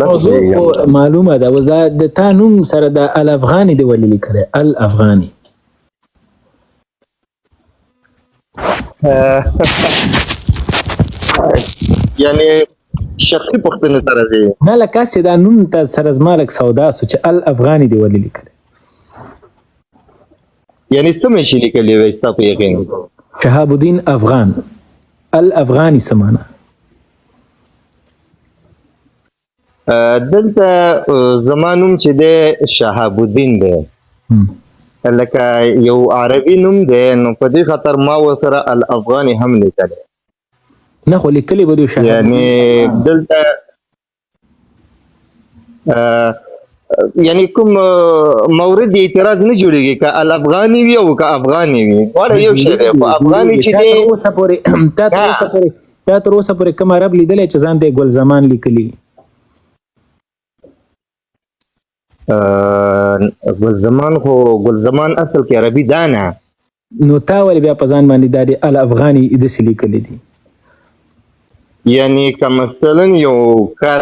موضوع خو معلومه ده. اوس دا د تا نوم سره د الافغاني دی ولې لیکلی الافغاني؟ یعنی شخصي پوښتنې سره دی نه لکه هسې دا نوم ته سره زما لږ سودا سو چې الافغاني دی ولې لیکلی؟ یعنی څه مې شي لیکلی وی ستا په یقین؟ شهاب الدین افغان. الافغاني څه معنا؟ دلته زما نوم چې دی شهاب الدین دی، لکه یو عربي نوم دی، نو په دې خاطر ما ورسره الافغاني هم لیکلی. نه خو لیکلی به دی شهاب یعنی دلته یعنی کوم مورد اعتراض نه جوړیږي که الافغاني وي او که افغاني وي، دواړه یو شی دی. خو افغاني چې دی تا تر اوسه پورې کوم عرب لیدلی چې ځان ته یې ګل زمان لیکلي؟ ګل زمان خو ګل زمان اصل کې عربي دا نه. نو تا ولې بیا په ځان باندې دا د الافغاني داسې لیکلی دي؟ یعنی که مثلا یو کار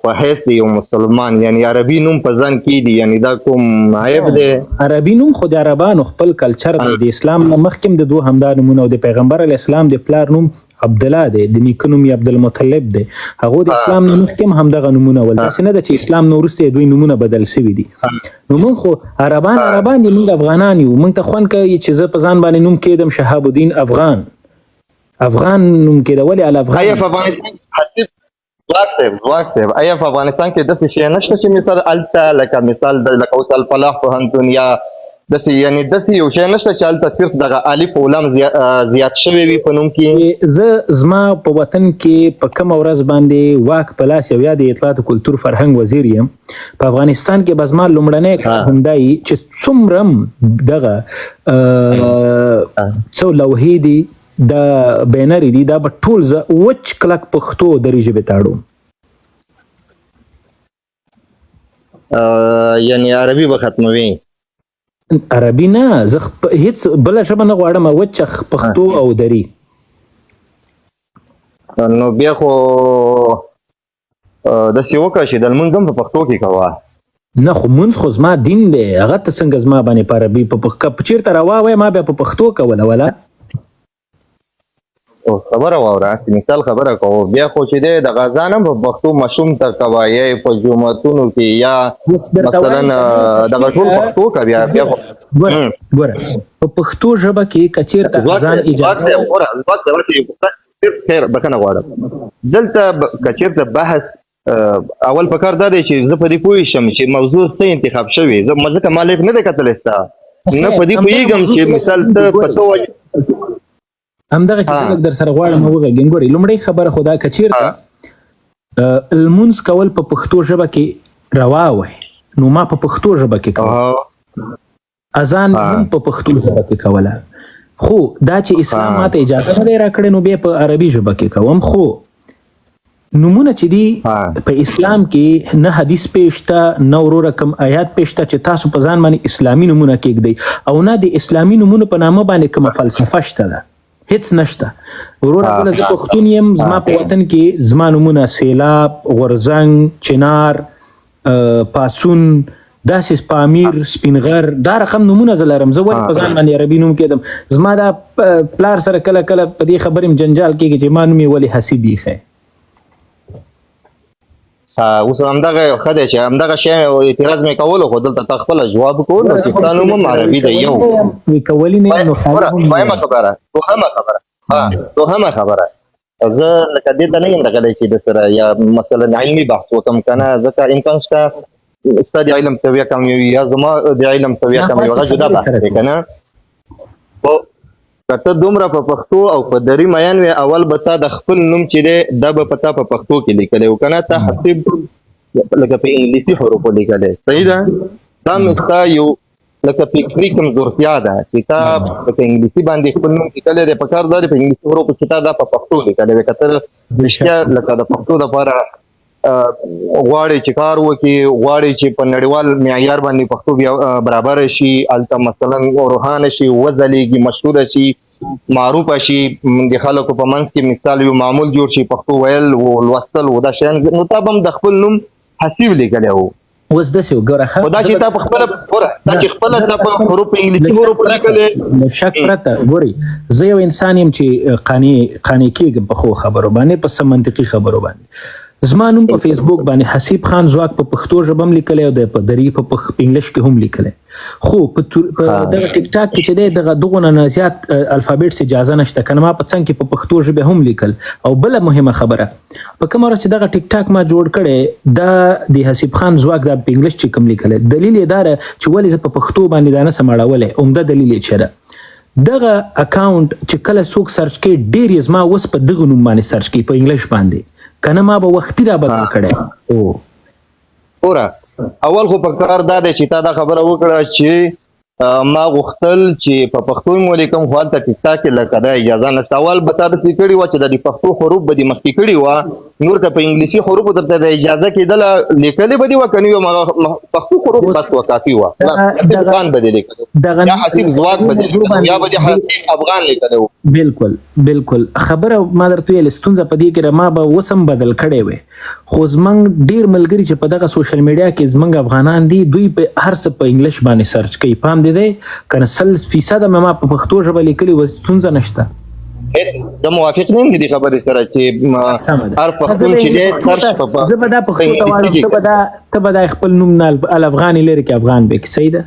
په حیث د یو مسلمان یعنی عربي نوم په ځان کې دی، یعنی دا کوم عیب دی؟ عربي نوم خو د عربانو خپل کلچر دی، د اسلام نه مخکې د دوه همدا نومونه، او د پیغمبر علیه السلام د پلار نوم عبدالله دی، د نیکه نوم یې عبدالمطلب دی. هغو د اسلام نه مخکې هم همدغه نومونه ول، داسې نه ده چې اسلام نه وروسته یې دوی نومونه بدل سوي دي. نو موږ خو عربان دي، موږ افغانان یو. موږ ته خوند کوي چې زه په ځان باندې نوم کېدم شهاب الدین افغان. افغان نوم کېده ولې الافغان؟ آیا په افغانستان آیا په افغانستان کې داسې شی نشته چې مثال هلته لکه مثال لکه اوس الفلاح پوهنتون یا داسې یعنی داسې یو شی نشته چې هلته صرف دغه الف او لام زیات شوی وي په نوم کې؟ زه زما په وطن کې په کومه ورځ باندې واک په لاس یو یا د اطلاعات کلتور فرهنګ وزیر یم، په افغانستان کې به زما لومړنی کار همدا وي چې څومره دغه څو لوحې دي دا بینرې دي دا به ټول زه وچ کلک پښتو دري ژبې ته اړوم. یعنی عربي به ختموي؟ عربي نه، زه هیڅ بله ژبه نه غواړم، وچ پښتو او دري. نو بیا خو داسې وکړه چې د لمونځ هم په پښتو کې کوه. نه خو مونځ خو زما دین دی، هغه ته څنګه زما باندې په عربي که چېرته روا وای ما بیا په پښتو کوله ولا؟ خبره واوره، مثال خبره کوو بیا خو چې دی د غازان هم په پښتو مشوم ته کوه یا په جوماتونو کې یا مثلا دغه ټول پښتو که بیا ګوره په پښتو ژبه کې که چېرته اذان اجازه خیر بخښنه غواړم دلته که چېرته بحث اول پکار دا دی چې زه په دې پوه شم چې موضوع څه انتخاب شوې. ځکه ما لیک نه دی کتلی ستا، نه په دې پوهېږم چې مثال ته په څه وجه همدغه کې زه لږ در سره غواړم وغږیم. ګورئ لومړی خبره خو دا که چېرته لمونځ کول په پښتو ژبه کې روا وای نو ما په پښتو ژبه کې کوله، اذان هم په پښتو ژبه کې کوله. خو دا چې اسلام ماته اجازه نه دی راکړی نو بیا په عربي ژبه کې کوم. خو نومونه چې دي په اسلام کې نه حدیث پېشته نه وروره کوم آیات پېشته چې تاسو په ځان باندې اسلامي نومونه کېږدئ، او نه د اسلامي نومونو په نامه باندې کومه فلسفه شته ده، هیڅ نشته. وروره بله زه پښتون یم، زما په وطن کې زما نومونه سیلاب، غورځنګ، چنار، پاسون، داسې پامیر، سپینغر، دا رقم نومونه زه لرم. زه ولې په ځان باندې عربي نوم کېدم؟ زما دا پلار سره کله کله په دې خبرې جنجال کېږي چې ما نوم یې ولې حسیب ایښی. اوس همدغه ښه دی چې همدغه شی اعتراض مې کولو، خو دلته تا خپله جواب کولو چې ستا نوم هم عربي دی. یو دویمه خبره زه لکه دې ته نه یم راغلی چې د سره یا مثلا علمي بحث وکړم که نه، ځکه امکان شته ستا د علم سویه کم وي یا زما د علم سویه کم وي، هغه جدا بحث دی که نه. که ته دومره په پښتو او په دري میان وې، اول به تا د خپل نوم چې دی دا به په تا په پښتو کې لیکلی و که نه، تا حسیب لکه په انګلیسي حروفو لیکلی. صحیح ده؟ دا نو ستا یو لکه فکري کمزورتیا ده چې تا په انګلیسي باندې خپل نوم لیکلی دی. پکار دا دی په انګلیسي حروفو چې تا دا په پښتو لیکلی دی. که ته رښتیا لکه د پښتو دپاره غواړي چې کار وکړي، غواړي چې په نړیوال معیار باندې پښتو بیا برابر شي، هلته مثلا روښانه شي، وځلیږي، مشهوره شي، معروف شي د خلکو په منځ کې مثال یو معمول جوړ شي پښتو ویل او لوستل او دا شیان نو تا به هم د خپل نوم حسیب لیکلی و اوس داسې وګوره خو دا چې تا په خپله ګوره دا چې خپله تا په حروف انګلیسي حروف لیکلی نو شک پرته ګوري زه یو انسان یم چې قانع کېږم په ښو خبرو باندې په سم منطقي خبرو باندې زما نوم په فیسبوک باندې حسیب خان ځواک په پښتو ژبه هم لیکلی او د په دري په انګلیش کې هم لیکلی خو په دغه ټیک ټاک کې چې دی دغه نه زیات الفابیټس اجازه نشته که نه ما په څنګ کې په پښتو ژبه هم لیکل او بله مهمه خبره په کومه ورځ چې دغه ټیک ټاک ما جوړ کړی دا د حسیب خان ځواک دا په انګلیش چې کوم لیکلی دلیل یې دا چې ولې زه په پښتو باندې دا نه سم اړولی عمده دلیل یې چې ده دغه اکاونټ چې کله څوک سرچ کوي ډېر یې زما اوس په دغه نوم باندې سرچ کوي په انګلیش باندې کنه ما به وختي را بدل کړی او اوره اول خو په کار دا دی چې تا دا خبره وکړه چې ما غوښتل چې په پښتو مې ولیکم خو هلته ټیک ټاک کې لکه دا اجازه نشته اول به تا داسې کړي وه چې د پښتو حروف به دې مخکې کړي وه نور که په انګلیسي حروفو درته د اجازه کېدله لیکلې به دې وه که نه وي پښتو حروف بس وه کافي وه افغان به دې لیکلی یا حسیب ځواک به دې لیکلی یا به دې حسیب افغان لیکلی و بالکل خبره ما درته ویل ستونزه په دې کې ما به اوس هم بدل کړی وی خو زمونږ ډېر ملګري چې په دغه سوشل میډیا کې زمونږ افغانان دي دوی په هر څه په انګلیش باندې سرچ کوي پام دې دی که نه 100% ما په پښتو ژبه لیکلي وه ستونزه نشته زه موافق نه یم د دې خبرې سره چې هر پښتون چې دی سرچ په زه به دا پښتو ته وایم ته به دا خپل نوم نه الافغاني لرې کې افغان به کې صحیح ده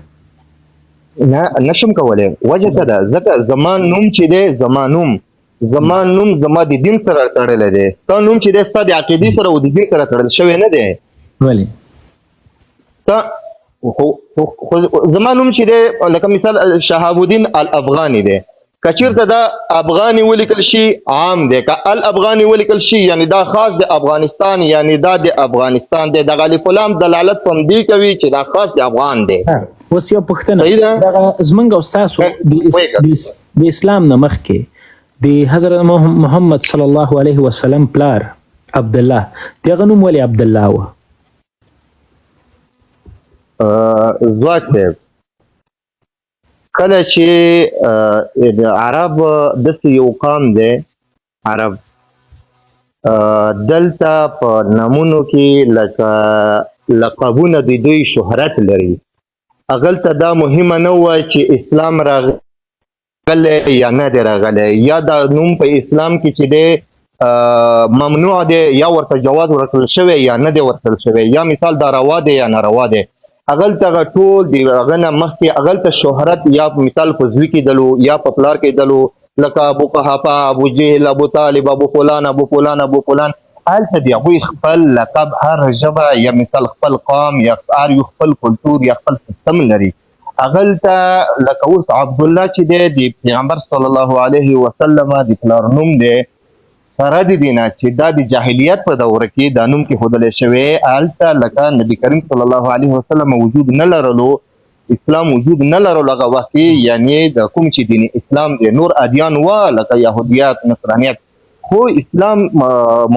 نه نشم کولی وجه څه ده ځکه زما نوم چې دی زما نوم زما د دین سره تړلی دی ستا نوم چې دی ستا د عقیدې سره او د دین سره تړل شوی نه دی ولې زما نوم چې دی لکه مثال شهاب الدین الافغاني دی که چېرته دا افغاني ولیکل شي عام دی که الافغاني ولیکل شي یعنی دا خاص د افغانستان یعنی دا د افغانستان دی دغه الف لام دلالت په همدې کوي چې دا خاص د افغان دی اوس یو پوښتنه دغه زمونږ او ستاسو د اسلام نه مخکې د حضرت محمد صلی الله علیه وسلم پلار عبدالله دغه نوم ولې عبدالله و ځواک دی کله چې عرب داسې یو قام دی عرب دلته په نمونو کې لکه لقبونه د دوی شهرت لري هغلته دا مهمه نه وه چې اسلام راغلی یا نه دی راغلی یا دا نوم په اسلام کې چې دی ممنوع دی یا ورته جواز ورکړل شوی یا نه دی ورکړل شوی یا مثال دا روا دی یا ناروا دی هغلته ټول د هغه نه مخکې هغلته شهرت یا مثال په زوی کېدلو یا په پلار کېدلو لکه ابو قحافه ابو جهل ابو طالب ابو فلان هلته د هغوی خپل لقب هر ژبه یا مثال خپل قام یا هر یو خپل کلتور یا خپل سیستم لري هغلته لکه اوس عبدالله چې دی د پیغمبر صلی الله علیه وسلم د پلار نوم دی سره د دې نه چې دا د جاهلیت په دوره کې دا نوم کېښودلی شوی هلته لکه نبي کریم صلی الله علیه وسلم وجود نه لرلو اسلام وجود نه لرلو هغه وخت کې یعنې د کوم چې دین اسلام دی نور ادیان وه لکه یهودیت نصرانیت خو اسلام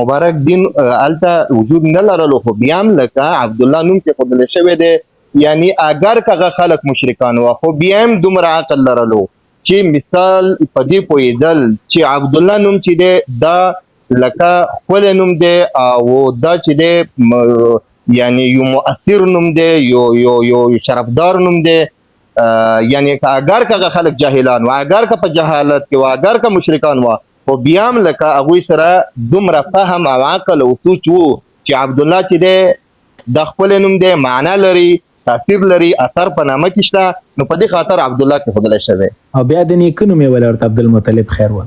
مبارک دین هلته وجود نه لرلو خو بیا هم لکه عبدالله نوم کېښودلی شوی دی یعنې اگر که هغه خلک مشرکان وه خو بیا هم دومره عقل لرلو چې مثال په دې پوهېدل چې عبدالله نوم چې دی دا لکه ښکلی نوم دی او دا چې دی یعنی یو مؤثر نوم دی یو شرفدار نوم دی یعنی که اگر که هغه خلک جاهلان و اگر که په جهالت کې و اگر که مشرکان و خو بیا هم لکه هغوی سره دومره فهم او عقل او سوچ و چې عبدالله چې دی دا ښکلی نوم دی معنا لري تاثیر لري اثر په نامه کې شته نو په دې خاطر عبدالله کېښودلی شوی او بیا د نیکه نوم یې ولې ورته عبدالمطلب خیر وه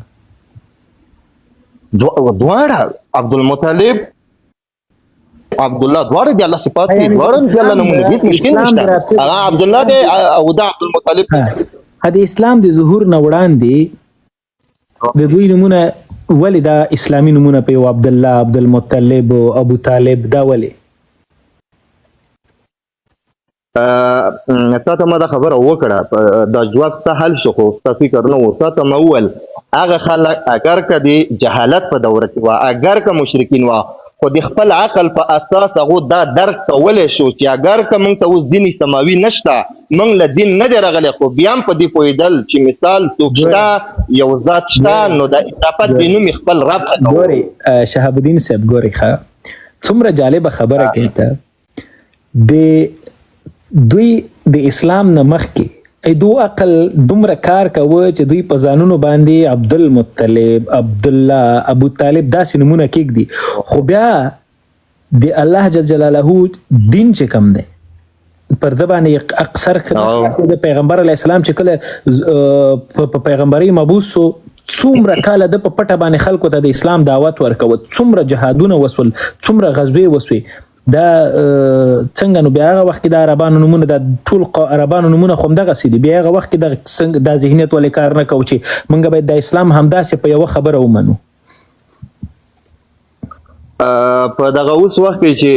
دواړه عبدالمطلب عبدالله دواړه د الله صفات دي دواړه د الله نومونه دي مشکل نشته هغه عبدالله دی او دا عبدالمطلب د اسلام د ظهور نه وړاندې د دوی نومونه ولې دا اسلامي نومونه په یو عبدالله عبدالمطلب او ابو طالب دا ولې تا ته ما دا خبره وکړه دا جواب ته حل شو خو ستا فکر نه و تا ته ما وویل هغه خلک اگر که د جهالت په دوره کې وه اگر که مشرکین وه خو د خپل عقل په اساس هغه دا درک کولی شو چې اگر که موږ ته اوس دین سماوي نشته موږ له دین نه دی راغلی خو بیا هم په دې پوهېدل چې مثال څوک شته یو ذات شته نو د اضافت بې نومې خپل رب ختموي. ګورې شهاب الدین صاحب ګورې ښه څومره جالبه خبره کوي ته دوی د اسلام نه مخکې دو عقل دومره کار کوه چې دوی په ځانونو باندې عبدالمطلب عبدالله ابو طالب داسې نمونه کېږدي خو بیا د الله جل جلاله دین چې کم دی پر ده باندې اکثر د پیغمبر علیه السلام چې کله په پیغمبري مبعوث شو څومره کاله د په پټه باندې خلکو ته د اسلام دعوت ورکوه څومره جهادونه وسول څومره غزوې وسوې دا څنګه نو بیا هغه وخت کې د عربانو نمونه د ټول عربانو نمونه خو همدغسې دي بیا هغه وخت کې دا ذهنیت ولې کار نه کوو چې موږ باید د اسلام همداسې په یوه خبره ومنو په دغه اوس وخت کې چې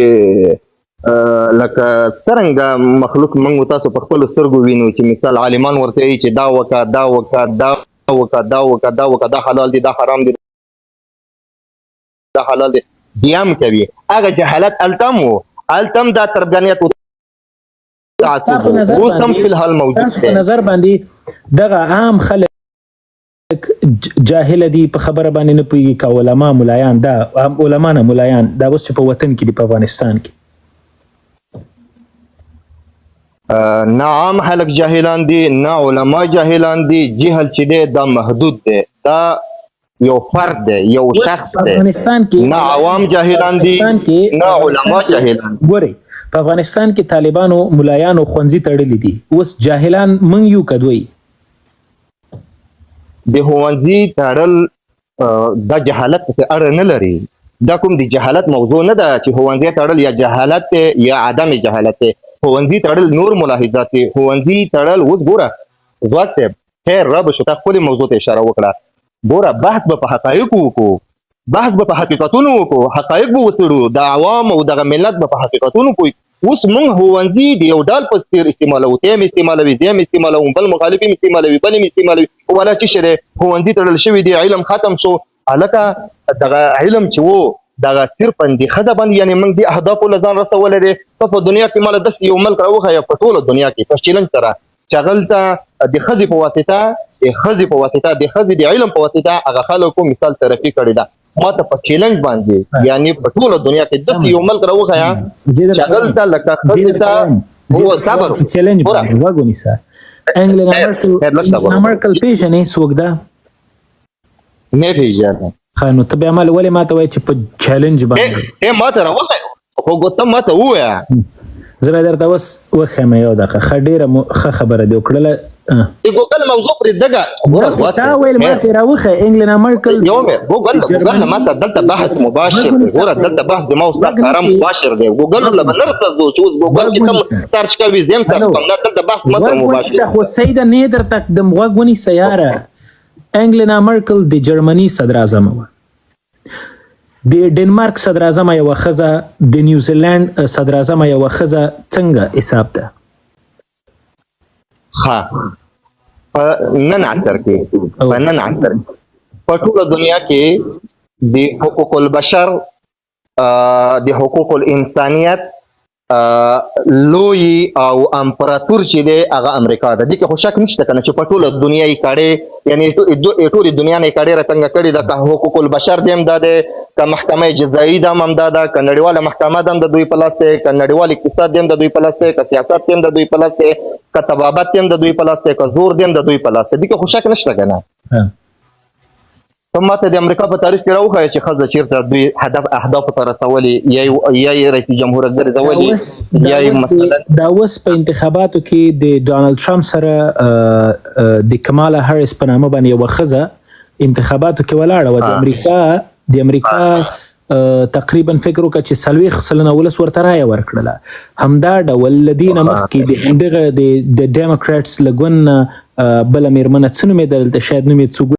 لکه څرنګه مخلوق موږ تاسو په خپلو سترګو وینو چې مثال عالمان ورته وایي چې دا وکړه دا وکړه دا وکړه دا وکړه دا وکړه دا حلال دي دا حرام دي دا حلال دي بیا هم کوي هغه جهالت التم و التم دا تربګانیت اوس هم فی الحال موجود دی. په نظر باندې دغه عام خلک جاهل دي په خبره باندې نه پوهېږي که علما ملایان دا علما نه ملایان دا اوس چې په وطن کې دي په افغانستان کې نه عام خلک جاهلان دي نه علما جاهلان دي جهل چې دی دا محدود دی دا یو فرد دی یو شخص دی افغانستان کې نه عوام جاهلان دي نه علما جاهلان دي. ګورئ په افغانستان کې طالبانو ملایانو ښوونځي تړلي دي اوس جاهلان موږ یو که دوی د ښوونځي تړل دا جهالت پسې اړه نه لري دا کوم د جهالت موضوع نه ده چې ښوونځي تړل یا جهالت دی یا عدم جهالت دی ښوونځي تړل نور ملاحظات دي ښوونځي تړل اوس ګوره ځواک صاحب خیر رب شو تا خپلې موضوع ته اشاره وکړه ګوره بحث به په حقایقو وکړو بحث به په حقیقتونو وکړو حقایق به وڅېړو د عوام او دغه ملت به په حقیقتونو پوه اوس موږ ښوونځي د یو ډال په څېر استعمالوو ته هم استعمالوي زه هم استعمالوم بل مخالف هم استعمالوي بل هم استعمالوي والا څه شی دی ښوونځي تړل شوي دی علم ختم شو هلکه دغه علم چې و دغه صرف اندېښه ده باندې یعنې موږ دې اهدافو له ځان رسولی دی ته په دنیا کې ماله داسې یو ملک راوښیه په ټوله دنیا کې په چلنج سره چې هغلته د ښځې په واسطه د ښځې د علم په واسطه هغه خلکو مثال ترقي کړې ده ما ته په چیلنج باندې یعنی په ټوله دنیا کې داسې یو ملک راوښیه چې هغلته لکه ښځې ته هو صبر چیلنج باندې غوږ ونیسه انګلینډ مرکل پیژنې څوک ده نه پېژنم ښه نو ته بیا ما ولې ما ته وایې چې په چیلنج باندې ما ته راوښیه خو ته ما ته ووایه زه به درته اوس وښیم یو دقیقه ښه ډېره ښه خبره دې وکړله ګوګل موضوع پرېږده تا ویل ما ته راوښیه انګلینډ مرکل ګوګل ما ته دلته بحث مباشر دی ګوره دلته بحث د ما استاد کارم مباشر دی ګوګل له به نه رسېږو چې اوس ګوګل کې کوم سرچ کوي زه هم سرچ کوم نه دلته بحث مته مباشر خو سیده نه درته د غوږ ونیسه یاره انګلینډ مرکل د جرمني صدراعظم وه د ډنمارک صدراعظمه یوه ښځه د نیوزیلینډ صدراعظمه یوه ښځه څنګه حساب ده ها په نن عصر کې په ټوله دنیا کې د حقوق البشر د حقوق الانسانیت لوی او امپراتور چې دی هغه امریکا ده دې کې خو شک نشته که نه چې په ټوله دنیا یې کړې یعنې ټولې دنیا نه یې کړې راڅنګه کړې ده که حقوق البشر دی هم دا دی که محکمه جزایي ده هم همدا ده که نړیواله محکمه ده هم د دوی په لاس دی که نړیوال اقتصاد دی هم د دوی په لاس دی که سیاست دی هم د دوی په لاس دی که طبابت دی هم د دوی په لاس دی که زور دی هم د دوی په لاس دی دې کې خو شک نشته که نه ته ما ته د امریکا په تاریخ کې راوښیه چې ښځه چېرته دوی اهدافو ته رسولې یا یې رئیس جمهوریت ګرځولې یا یې مثلا دا اوس په انتخاباتو کې د ډانلډ ټرمپ سره د کمالا هریس په نامه باندې یوه ښځه انتخاباتو کې ولاړه وه د امریکا تقریبا فکر وکړه چې 40 سلنه ولس ورته رایه ورکړله همدا ډول له دې نه مخکې د همدغه د ډیموکریټس له ګوند نه بله مېرمنه څه نومېده دلته شاید نوم یې